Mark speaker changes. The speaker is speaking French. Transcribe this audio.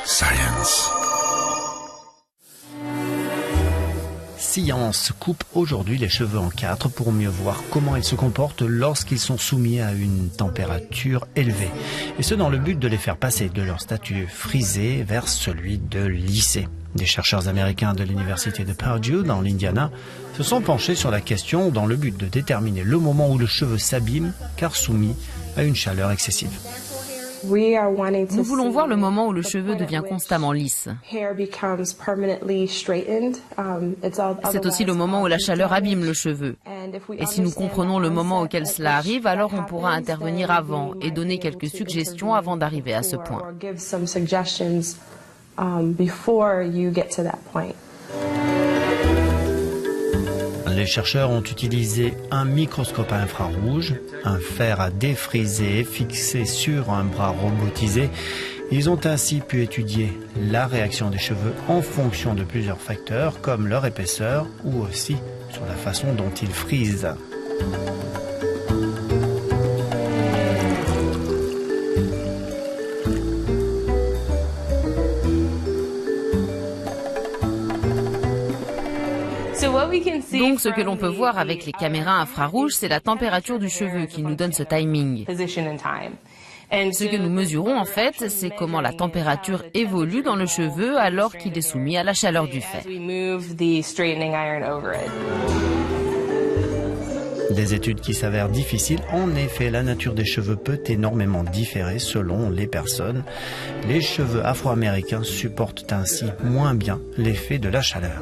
Speaker 1: Science. Science coupe aujourd'hui les cheveux en quatre pour mieux voir comment ils se comportent lorsqu'ils sont soumis à une température élevée. Et ce dans le but de les faire passer de leur statut frisé vers celui de lissé. Des chercheurs américains de l'université de Purdue dans l'Indiana se sont penchés sur la question dans le but de déterminer le moment où le cheveu s'abîme car soumis à une chaleur excessive.
Speaker 2: Nous voulons voir le moment où le cheveu devient constamment lisse. C'est aussi le moment où la chaleur abîme le cheveu. Et si nous comprenons le moment auquel cela arrive, alors on pourra intervenir avant et donner quelques suggestions avant d'arriver à ce point.
Speaker 1: Les chercheurs ont utilisé un microscope à infrarouge, un fer à défriser fixé sur un bras robotisé. Ils ont ainsi pu étudier la réaction des cheveux en fonction de plusieurs facteurs comme leur épaisseur ou aussi sur la façon dont ils frisent.
Speaker 2: Donc ce que l'on peut voir avec les caméras infrarouges, c'est la température du cheveu qui nous donne ce timing. Ce que nous mesurons en fait, c'est comment la température évolue dans le cheveu alors qu'il est soumis à la chaleur du fer.
Speaker 1: Des études qui s'avèrent difficiles. En effet, la nature des cheveux peut énormément différer selon les personnes. Les cheveux afro-américains supportent ainsi moins bien l'effet de la chaleur.